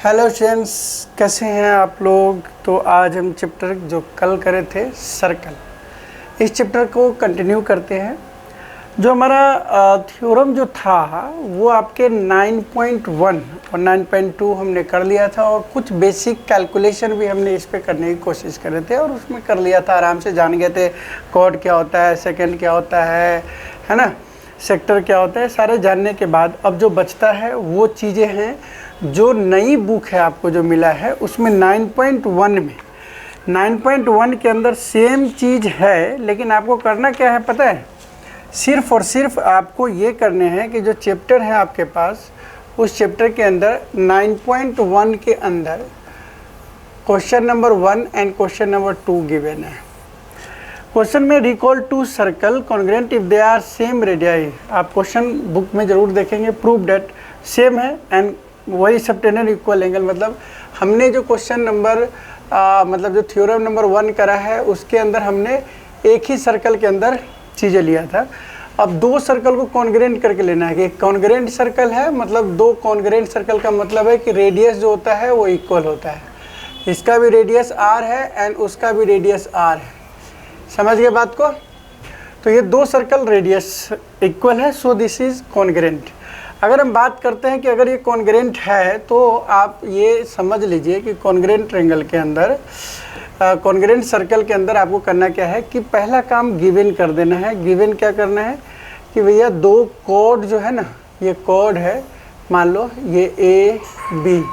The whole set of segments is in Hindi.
हेलो फ्रेंड्स, कैसे हैं आप लोग। तो आज हम चैप्टर जो कल करे थे सर्कल, इस चैप्टर को कंटिन्यू करते हैं। जो हमारा थ्योरम जो था वो आपके 9.1 और 9.2 हमने कर लिया था और कुछ बेसिक कैलकुलेशन भी हमने इस पे करने की कोशिश कर रहे थे और उसमें कर लिया था, आराम से जान गए थे। कॉर्ड क्या होता है, सेकेंड क्या होता है ना, सेक्टर क्या होता है, सारे जानने के बाद अब जो बचता है वो चीज़ें हैं जो नई बुक है आपको जो मिला है उसमें 9.1 में 9.1 के अंदर सेम चीज़ है, लेकिन आपको करना क्या है पता है। सिर्फ और सिर्फ आपको ये करने हैं कि जो चैप्टर है आपके पास उस चैप्टर के अंदर 9.1 के अंदर question number 1 and question number 2 given है। क्वेश्चन में recall to circle congruent if they are same radii. आप क्वेश्चन बुक में ज़रूर देखेंगे। प्रूव डेट सेम है एंड वही सबटेंडेड इक्वल एंगल, मतलब हमने जो क्वेश्चन नंबर मतलब जो थ्योरम नंबर 1 करा है उसके अंदर हमने एक ही सर्कल के अंदर चीज़ें लिया था। अब दो सर्कल को कॉन्ग्रेंट करके लेना है कि एक कॉन्ग्रेंट सर्कल है, मतलब दो कॉन्ग्रेंट सर्कल का मतलब है कि रेडियस जो होता है वो इक्वल होता है। इसका भी रेडियस r है एंड उसका भी रेडियस r है। समझ गए बात को। तो ये दो सर्कल रेडियस इक्वल है, सो दिस इज कॉन्ग्रेंट। अगर हम बात करते हैं कि अगर ये कॉन्ग्रेंट है तो आप ये समझ लीजिए कि कॉन्ग्रेंट ट्रायंगल के अंदर कॉन्ग्रेंट सर्कल के अंदर आपको करना क्या है कि पहला काम गिवन कर देना है। गिवन क्या करना है कि भैया दो कॉर्ड जो है ना, ये कॉर्ड है, मान लो ये ए बी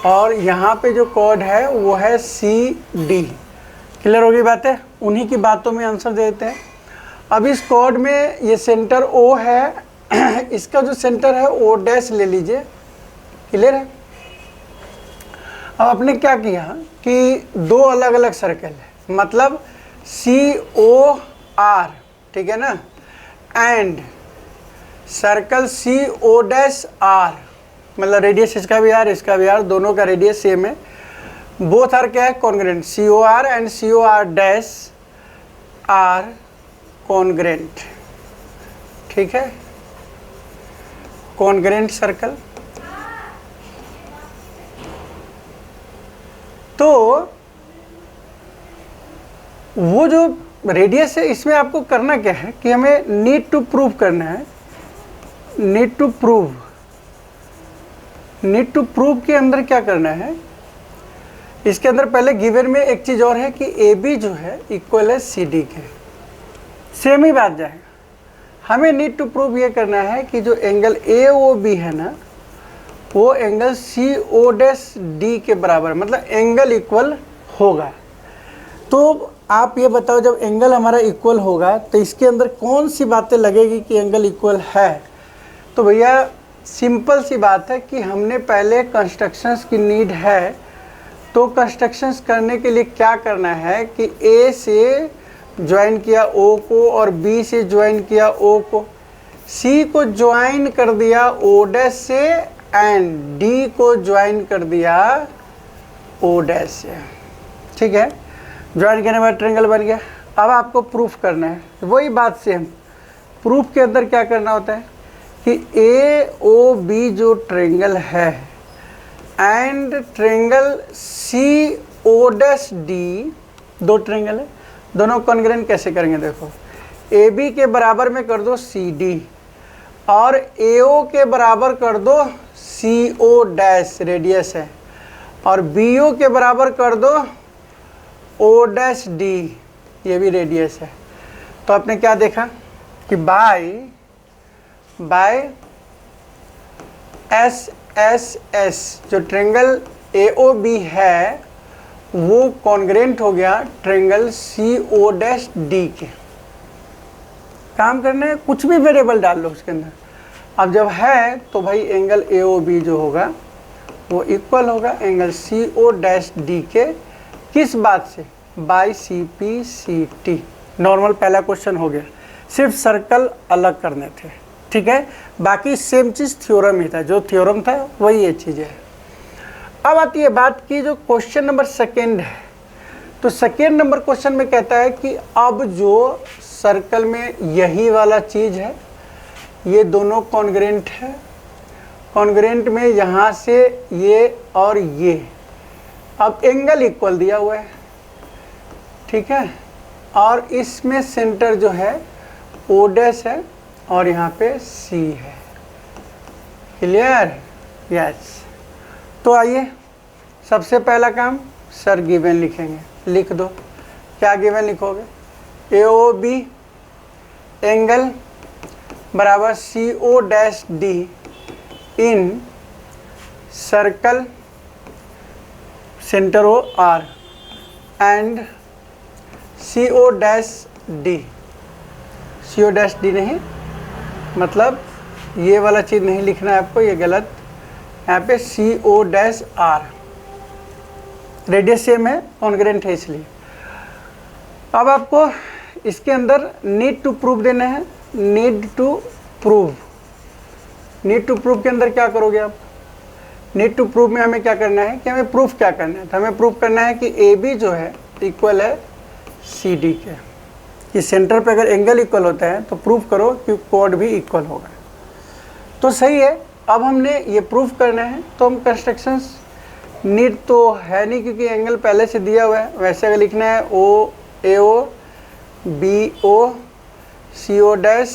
और यहाँ पे जो कॉर्ड है वो है सी डी। क्लियर होगी बातें। उन्हीं की बातों में आंसर देते हैं। अब इस कॉर्ड में ये सेंटर ओ है, इसका जो सेंटर है ओ डैश ले लीजिए। क्लियर है। अब आपने क्या किया कि दो अलग अलग सर्कल है, मतलब सी ओ आर, ठीक है ना, and circle C O dash R, मतलब रेडियस इसका भी आर इसका भी आर, दोनों का रेडियस सेम है। बोथ आर क्या है congruent, C O R and C O R dash are congruent, ठीक है, कॉन्ग्रेंट सर्कल। तो वो जो रेडियस है इसमें आपको करना क्या है कि हमें नीड टू प्रूव करना है। नीड टू प्रूव के अंदर क्या करना है, इसके अंदर पहले गिवन में एक चीज़ और है कि ए बी जो है इक्वल है सी डी के। सेम ही बात जाएगा। हमें नीड टू प्रूव ये करना है कि जो एंगल ए ओ बी है ना वो angle C O dash D के बराबर, मतलब एंगल इक्वल होगा। तो आप ये बताओ जब एंगल हमारा इक्वल होगा तो इसके अंदर कौन सी बातें लगेगी कि एंगल इक्वल है। तो भैया सिंपल सी बात है कि हमने पहले कंस्ट्रक्शंस की नीड है, तो कंस्ट्रक्शंस करने के लिए क्या करना है कि ए से ज्वाइन किया ओ को और बी से ज्वाइन किया ओ को, सी को ज्वाइन कर दिया ओ डैश से एंड डी को ज्वाइन कर दिया ओ डैश से, ठीक है। ज्वाइन करने के बाद ट्रायंगल बन गया। अब आपको प्रूफ करना है, वही बात सेम। प्रूफ के अंदर क्या करना होता है कि ए ओ बी जो ट्रायंगल है and triangle C O dash D, दो ट्रायंगल है, दोनों कॉन्ग्रेंट कैसे करेंगे देखो। ए बी के बराबर में कर दो सी डी और ए ओ के बराबर कर दो सी ओ डैश, रेडियस है, और बी ओ के बराबर कर दो ओ डैश डी, ये भी रेडियस है। तो आपने क्या देखा कि बाय एस एस एस जो ट्रायंगल ए ओ बी है वो कॉन्ग्रेंट हो गया triangle C O dash D के। काम करना है, कुछ भी वेरिएबल डाल लो उसके अंदर। अब जब है तो भाई एंगल ए ओ बी जो होगा वो इक्वल होगा angle C O dash D के। किस बात से, by C P C T. Normal पहला क्वेश्चन हो गया, सिर्फ सर्कल अलग करने थे, ठीक है। बाकी सेम चीज़ थ्योरम ही था, जो थ्योरम था वही ये चीज़ है। अब आती है बात की जो क्वेश्चन नंबर सेकेंड है। तो सेकेंड नंबर क्वेश्चन में कहता है कि अब जो सर्कल में यही वाला चीज़ है, ये दोनों कॉन्ग्रेंट है कॉन्ग्रेंट में यहाँ से ये और ये, अब एंगल इक्वल दिया हुआ है, ठीक है, और इसमें सेंटर जो है ओ डैश है और यहाँ पे सी है। क्लियर? यस। तो आइए सबसे पहला काम सर गिवन लिखेंगे, लिख दो। क्या गिवन लिखोगे? ए ओ बी एंगल बराबर C O dash D in circle centre O R and C O dash D. C O dash D नहीं, मतलब ये वाला चीज़ नहीं लिखना है आपको, ये गलत। यहाँ पे C O dash R, radius same है, कॉन्ग्रेंट है इसलिए। अब आपको इसके अंदर नीड टू प्रूव देना है। Need to prove, need to prove के अंदर क्या करोगे आप? नीड टू प्रूव में हमें क्या करना है कि हमें प्रूफ क्या करना है? तो हमें प्रूफ करना है कि ए बी जो है इक्वल है सी डी के। कि सेंटर पे अगर एंगल इक्वल होता है तो प्रूफ करो कि कोड भी इक्वल होगा। तो सही है। अब हमने ये प्रूफ करना है तो हम कंस्ट्रक्शंस नीड तो है नहीं क्योंकि एंगल पहले से दिया हुआ है। वैसे अगर लिखना है O A O B O C O dash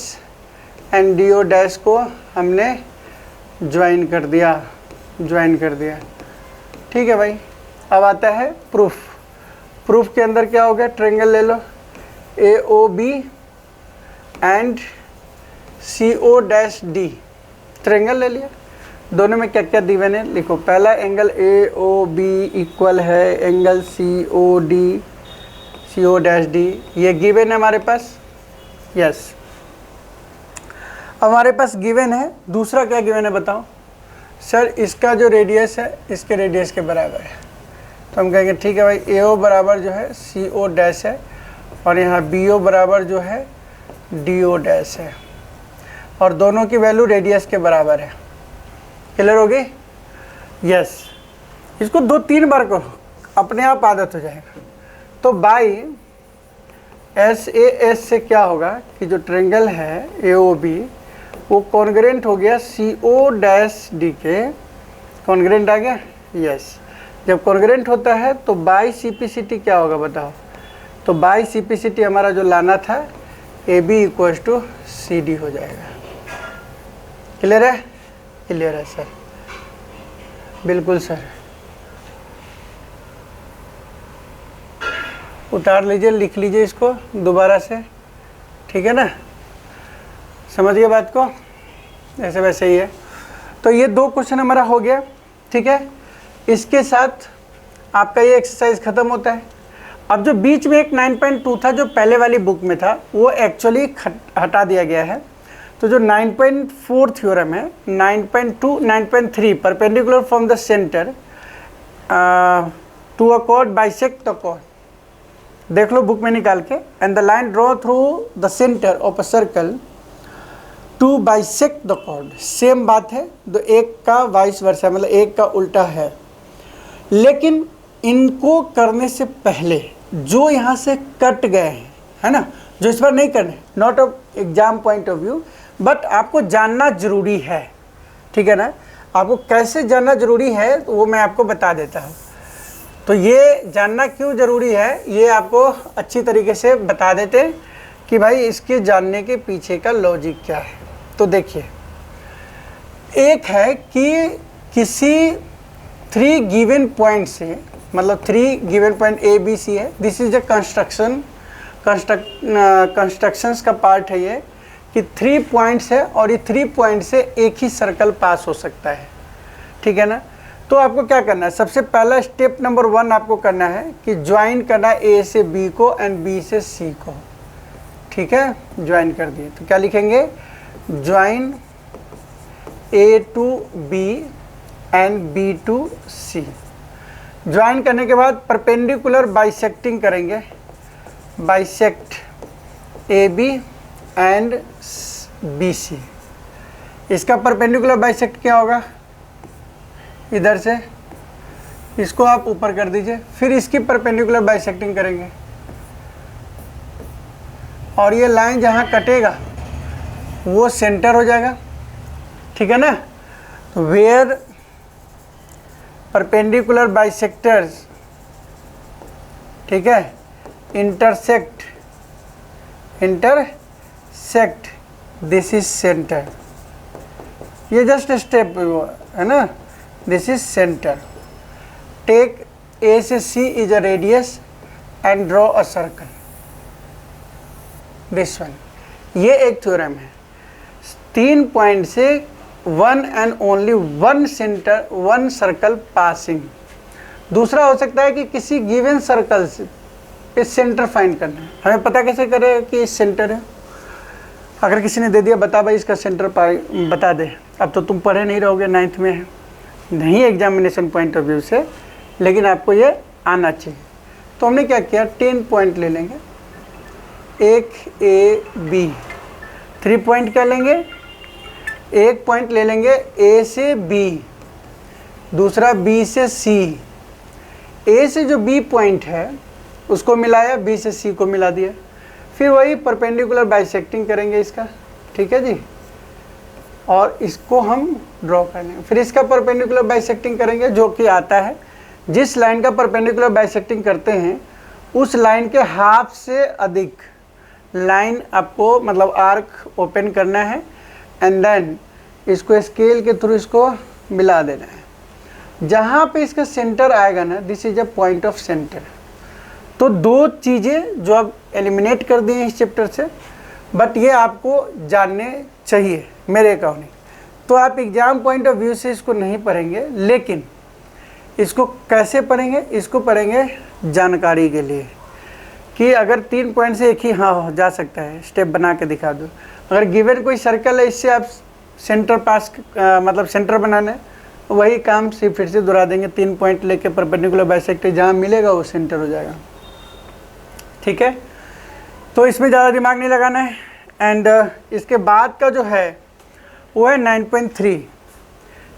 and D O dash को हमने ज्वाइन कर दिया, ठीक है भाई। अब आता है प्रूफ। प्रूफ के अंदर क्या हो गया? ट्रायंगल ले लो, A O B and C O dash D, triangle ले लिया। दोनों में क्या क्या गिवन है लिखो। पहला angle A O B equal है angle C O D, C O dash D, ये गिवन है हमारे पास। यस, हमारे पास गिवन है। दूसरा क्या गिवन है बताओ? सर इसका जो रेडियस है इसके रेडियस के बराबर है। तो हम कहेंगे ठीक है भाई, ए ओ बराबर जो है सी ओ डैश है और यहाँ बी ओ बराबर जो है डी ओ डैश है और दोनों की वैल्यू रेडियस के बराबर है। क्लियर हो गई? यस। इसको 2-3 बार करो, अपने आप आदत हो जाएगा। तो बाई एस ए एस से क्या होगा कि जो ट्रायंगल है ए ओ बी वो कॉन्ग्रेंट हो गया सी ओ डैश डी के। कॉन्ग्रेंट आ गया? यस। जब कॉन्ग्रेंट होता है तो by C P C T क्या होगा बताओ? तो by C P C T हमारा जो लाना था A B equal to C D हो जाएगा। क्लियर है? क्लियर है सर, बिल्कुल सर। उतार लीजिए, लिख लीजिए इसको दोबारा से, ठीक है ना? समझ गए बात को? ऐसे वैसे ही है। तो ये 2 क्वेश्चन हमारा हो गया, ठीक है। इसके साथ आपका ये एक्सरसाइज ख़त्म होता है। अब जो बीच में एक 9.2 था जो पहले वाली बुक में था वो एक्चुअली हटा दिया गया है। तो जो 9.4 थ्योरम है, 9.2 9.3 perpendicular from the centre to a chord bisect the chord, देख लो बुक में निकाल के। And the line draw through the centre of a circle to bisect the chord. Same बात है, तो एक का वाइस वर्सा, मतलब एक का उल्टा है। लेकिन इनको करने से पहले जो यहाँ से कट गए हैं, है ना, जो इस बार नहीं करने, not of exam point of view, but आपको जानना जरूरी है, ठीक है ना। आपको कैसे जानना जरूरी है तो वो मैं आपको बता देता हूँ। तो ये जानना क्यों ज़रूरी है ये आपको अच्छी तरीके से बता देते हैं कि भाई इसके जानने के पीछे का लॉजिक क्या है। तो देखिए, एक है कि किसी 3 गिवन पॉइंट से, मतलब 3 given point A B C है, दिस इज द कंस्ट्रक्शंस का पार्ट है ये, कि 3 पॉइंट्स है और ये 3 पॉइंट से एक ही सर्कल पास हो सकता है, ठीक है ना। तो आपको क्या करना है? सबसे पहला स्टेप नंबर 1 आपको करना है कि ज्वाइन करना ए से बी को एंड बी से सी को, ठीक है। ज्वाइन कर दिए तो क्या लिखेंगे? Join A to B and B to C. Join करने के बाद परपेंडिकुलर बाइसेक्टिंग करेंगे, bisect A B and B C. इसका परपेंडिकुलर बाइसेक्ट क्या होगा? इधर से इसको आप ऊपर कर दीजिए, फिर इसकी परपेंडिकुलर बाइसेक्टिंग करेंगे और ये लाइन जहाँ कटेगा वो सेंटर हो जाएगा, ठीक है ना। तो वेयर परपेंडिकुलर बाइसेक्टर्स, ठीक है, इंटरसेक्ट दिस इज सेंटर। ये जस्ट स्टेप है ना, this is centre. Take A से C is a radius and draw a circle, this one. ये एक थ्योरम है, 3 पॉइंट से one and only one centre, one circle passing. दूसरा हो सकता है कि किसी गिवन सर्कल से पे सेंटर फाइंड करना है। हमें पता कैसे करें कि सेंटर है? अगर किसी ने दे दिया बता भाई इसका सेंटर बता दे, अब तो तुम पढ़े नहीं रहोगे, 9th में है नहीं एग्जामिनेशन पॉइंट ऑफ व्यू से, लेकिन आपको ये आना चाहिए। तो हमने क्या किया, 10 पॉइंट ले लेंगे, एक ए बी, 3 पॉइंट क्या लेंगे, एक पॉइंट ले लेंगे ए से बी, दूसरा बी से सी। ए से जो बी पॉइंट है उसको मिलाया, बी से सी को मिला दिया, फिर वही परपेंडिकुलर बाइसेक्टिंग करेंगे इसका, ठीक है जी, और इसको हम ड्रॉ कर लेंगे। फिर इसका परपेंडिकुलर बाइसेक्टिंग करेंगे, जो कि आता है जिस लाइन का परपेंडिकुलर बाइसेक्टिंग करते हैं उस लाइन के हाफ से अधिक लाइन आपको मतलब आर्क ओपन करना है, एंड देन इसको स्केल के थ्रू इसको मिला देना है। जहाँ पे इसका सेंटर आएगा ना, this is a point of centre. तो 2 चीज़ें जो आप एलिमिनेट कर दिए इस चैप्टर से, बट ये आपको जानने चाहिए मेरे अकॉर्डिंग। तो आप एग्ज़ाम पॉइंट ऑफ व्यू से इसको नहीं पढ़ेंगे, लेकिन इसको कैसे पढ़ेंगे, इसको पढ़ेंगे जानकारी के लिए कि अगर 3 पॉइंट से एक ही हाँ हो जा सकता है, स्टेप बना के दिखा दो। अगर गिवन कोई सर्कल है, इससे आप सेंटर पास मतलब सेंटर बनाना है, वही काम से फिर से दोहरा देंगे, 3 पॉइंट लेके परपेंडिकुलर बाइसेक्टर जहाँ मिलेगा वो सेंटर हो जाएगा, ठीक है। तो इसमें ज़्यादा दिमाग नहीं लगाना है। एंड इसके बाद का जो है वो है 9.3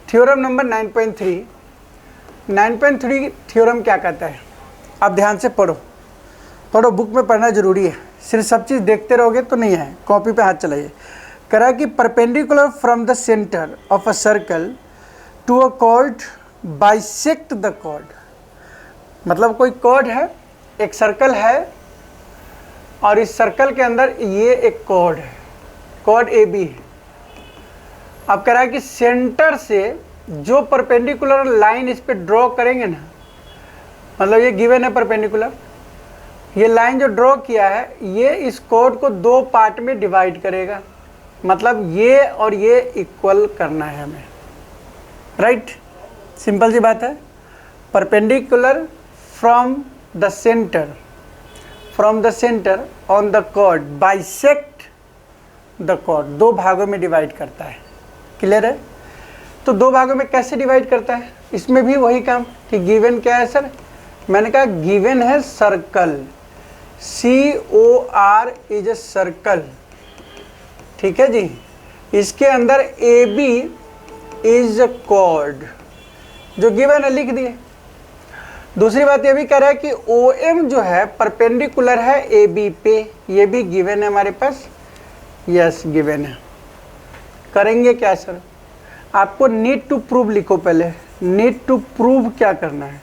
थ्योरम नंबर 9.3। 9.3 थ्योरम क्या कहता है, आप ध्यान से पढ़ो, बुक में पढ़ना जरूरी है, सिर्फ सब चीज़ देखते रहोगे तो नहीं है। कॉपी पे हाथ चलाइए। करा कि perpendicular from the centre of a circle to a chord bisect the chord. मतलब कोई कॉर्ड है, एक सर्कल है, और इस सर्कल के अंदर ये एक कॉर्ड है, कॉर्ड ए बी है। अब कह रहा है कि सेंटर से जो परपेंडिकुलर लाइन इस पे ड्रॉ करेंगे ना, मतलब ये गिवन है परपेंडिकुलर, ये लाइन जो ड्रॉ किया है ये इस कॉर्ड को 2 पार्ट में डिवाइड करेगा, मतलब ये और ये इक्वल करना है हमें, राइट। सिंपल सी बात है। Perpendicular from the centre on the chord bisect the chord, 2 भागों में डिवाइड करता है। क्लियर है? तो 2 भागों में कैसे डिवाइड करता है, इसमें भी वही काम कि गिवन क्या है सर, मैंने कहा गिवन है circle, COR is a circle, ठीक है जी। इसके अंदर AB इज अ कॉर्ड, जो गिवन है लिख दिए। दूसरी बात ये भी कह रहा है कि OM जो है परपेंडिकुलर है AB पे, ये भी गिवन है हमारे पास, यस गिवन है। करेंगे क्या सर, आपको नीड टू प्रूव लिखो पहले। नीड टू प्रूव क्या करना है,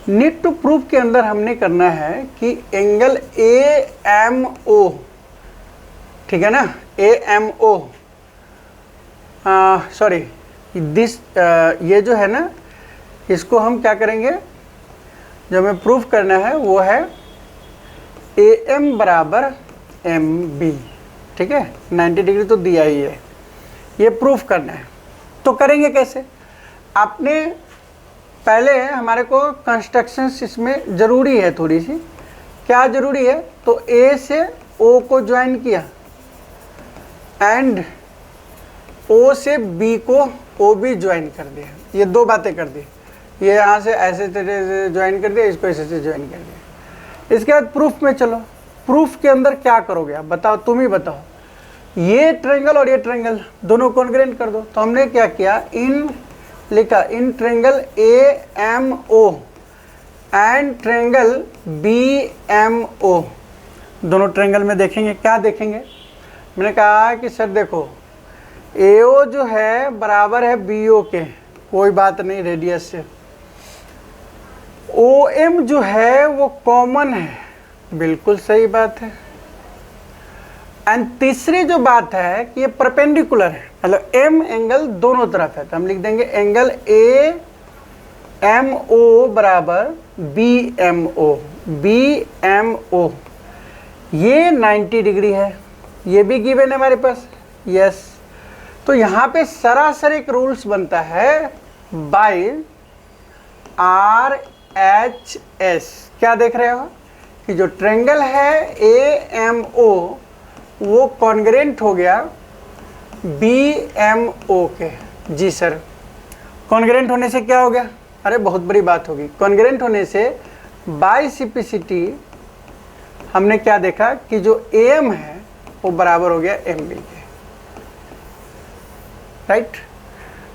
नीड टू प्रूव के अंदर हमने करना है कि एंगल AMO, ठीक है ना, AMO, सॉरी दिस, ये जो है ना, इसको हम क्या करेंगे, जो हमें प्रूफ करना है वो है AM बराबर MB, ठीक है। 90 डिग्री तो दिया ही है, ये प्रूफ करना है। तो करेंगे कैसे, आपने पहले हमारे को कंस्ट्रक्शंस इसमें ज़रूरी है, थोड़ी सी क्या ज़रूरी है, तो A से O को ज्वाइन किया एंड O से B को OB ज्वाइन कर दिया। ये 2 बातें कर दी, ये यहाँ से ऐसे तरह से ज्वाइन कर दिया, इसको ऐसे से ज्वाइन कर दिया। इसके बाद प्रूफ में चलो, प्रूफ के अंदर क्या करोगे आप बताओ, तुम ही बताओ। ये ट्रायंगल और ये ट्रायंगल दोनों कॉन्ग्रुएंट कर दो। तो हमने क्या किया, इन लिखा in triangle AMO and triangle BMO, दोनों ट्रायंगल में देखेंगे क्या देखेंगे। मैंने कहा कि सर देखो AO जो है बराबर है BO के, कोई बात नहीं रेडियस से। OM जो है वो कॉमन है, बिल्कुल सही बात है। एंड तीसरी जो बात है कि ये परपेंडिकुलर है, मतलब M एंगल दोनों तरफ है, तो हम लिख देंगे एंगल AMO बराबर BMO। BMO ये 90 डिग्री है, ये भी गिवन है हमारे पास, यस। तो यहाँ पे सरासर एक रूल्स बनता है बाय RHS। क्या देख रहे हो कि जो ट्रायंगल है AMO वो कॉन्ग्रेंट हो गया BMO के। जी सर, कॉन्ग्रेंट होने से क्या हो गया? अरे बहुत बड़ी बात होगी। कॉन्ग्रेंट होने से बाइसिपिसिटी हमने क्या देखा कि जो AM है वो बराबर हो गया MB के, राइट,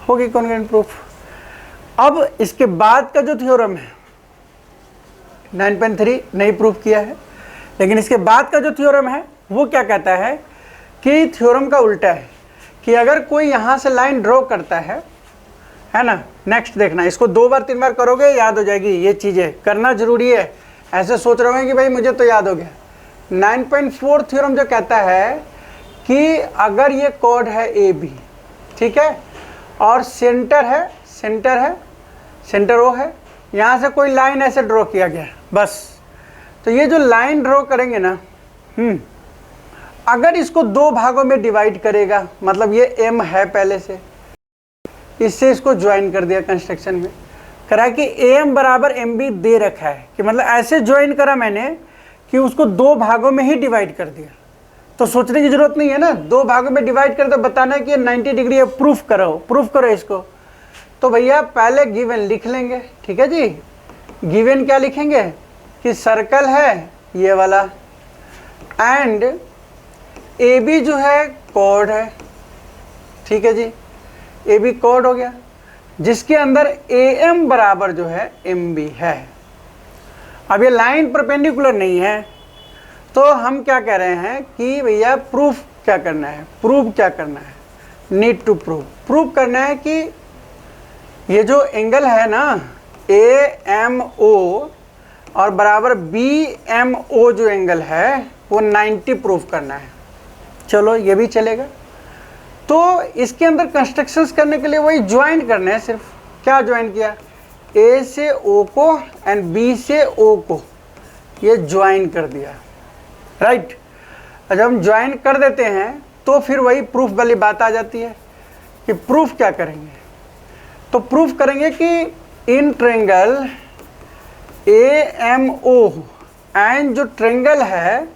होगी कॉन्ग्रेंट प्रूफ। अब इसके बाद का जो थ्योरम है 9.3 नहीं प्रूफ किया है, लेकिन इसके बाद का जो थ्योरम है वो क्या कहता है कि थ्योरम का उल्टा है कि अगर कोई यहाँ से लाइन ड्रॉ करता है ना, नेक्स्ट देखना, इसको 2 बार 3 बार करोगे याद हो जाएगी, ये चीज़ें करना जरूरी है। ऐसे सोच रहे होंगे कि भाई मुझे तो याद हो गया। 9.4 थ्योरम जो कहता है कि अगर ये कॉर्ड है AB, ठीक है, और सेंटर O है, यहाँ से कोई लाइन ऐसे ड्रॉ किया गया बस, तो ये जो लाइन ड्रॉ करेंगे ना, अगर इसको 2 भागों में डिवाइड करेगा, मतलब ये M है पहले से, इससे इसको ज्वाइन कर दिया कंस्ट्रक्शन में, करा कि AM बराबर MB दे रखा है, कि मतलब ऐसे ज्वाइन करा मैंने कि उसको 2 भागों में ही डिवाइड कर दिया। तो सोचने की जरूरत नहीं है ना, 2 भागों में डिवाइड कर, तो बताना है कि ये 90 डिग्री है, प्रूफ करो इसको। तो भैया पहले गिवन लिख लेंगे, ठीक है जी। गिवन क्या लिखेंगे कि सर्कल है ये वाला, एंड AB जो है कॉर्ड है, ठीक है जी, AB कॉर्ड हो गया, जिसके अंदर AM बराबर जो है MB है। अब ये लाइन परपेंडिकुलर नहीं है, तो हम क्या कह रहे हैं कि भैया प्रूफ क्या करना है, नीड टू प्रूफ करना है कि ये जो एंगल है ना AMO और बराबर BMO जो एंगल है वो 90 प्रूफ करना है। चलो ये भी चलेगा। तो इसके अंदर कंस्ट्रक्शंस करने के लिए वही ज्वाइन करने हैं सिर्फ। क्या ज्वाइन किया? A से O को एंड B से O को ये ज्वाइन कर दिया, राइट। जब हम ज्वाइन कर देते हैं तो फिर वही प्रूफ वाली बात आ जाती है कि प्रूफ क्या करेंगे। तो प्रूफ करेंगे कि इन ट्रायंगल AMO एंड जो ट्रायंगल है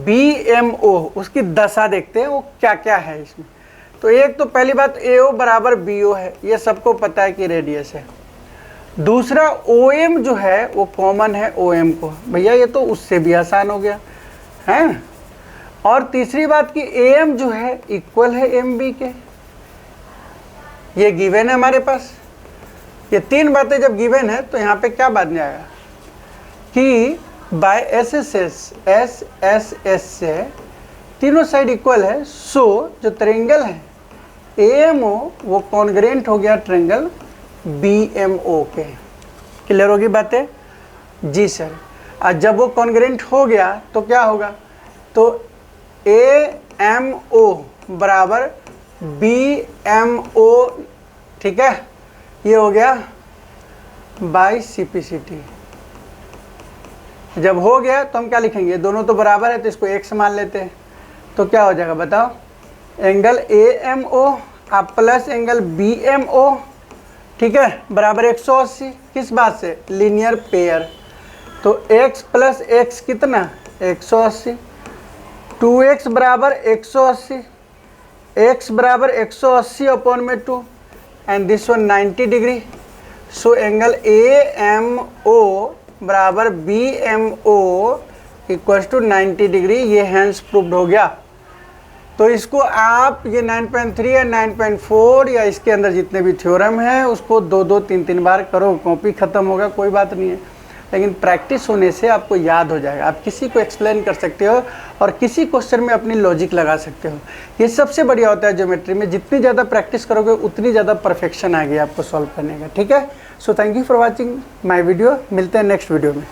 BMO उसकी दशा देखते हैं वो क्या क्या है इसमें। तो एक तो पहली बात AO बराबर BO है, ये सबको पता है कि रेडियस है। दूसरा OM जो है वो कॉमन है OM को, भैया ये तो उससे भी आसान हो गया है। और तीसरी बात कि AM जो है इक्वल है MB के, ये गिवन है हमारे पास। ये 3 बातें जब गिवन है तो यहाँ पे क्या बात नहीं आएगा कि बाय SSS से तीनों साइड इक्वल है, सो जो ट्रायंगल है AMO वो कॉन्ग्रेंट हो गया ट्रायंगल BMO के। क्लियर होगी बातें? जी सर। और जब वो कॉन्ग्रेंट हो गया तो क्या होगा? तो AMO बराबर BMO, ठीक है, ये हो गया बाइसिपिसिटी। जब हो गया तो हम क्या लिखेंगे? दोनों तो बराबर है तो इसको एक मान लेते हैं, तो क्या हो जाएगा बताओ? एंगल AMO आप प्लस एंगल BMO, ठीक है, बराबर 180। किस बात से? Linear pair. तो x प्लस x कितना? 180। 2x बराबर 180, x बराबर 180 अपॉन में 2 and this one 90 degree. So angle AMO बराबर BMO इक्वल्स टू 90 डिग्री। ये हैंस प्रूव्ड हो गया। तो इसको आप ये 9.3 या 9.4 या इसके अंदर जितने भी थ्योरम है उसको 2-2 3-3 बार करो, कॉपी ख़त्म होगा, कोई बात नहीं है। लेकिन प्रैक्टिस होने से आपको याद हो जाएगा। आप किसी को एक्सप्लेन कर सकते हो और किसी क्वेश्चन में अपनी लॉजिक लगा सकते हो। ये सबसे बढ़िया होता है ज्योमेट्री में, जितनी ज़्यादा प्रैक्टिस करोगे उतनी ज़्यादा परफेक्शन आएगी आपको सॉल्व करने का। ठीक है, so thank you for watching my video. मिलते हैं नेक्स्ट वीडियो में।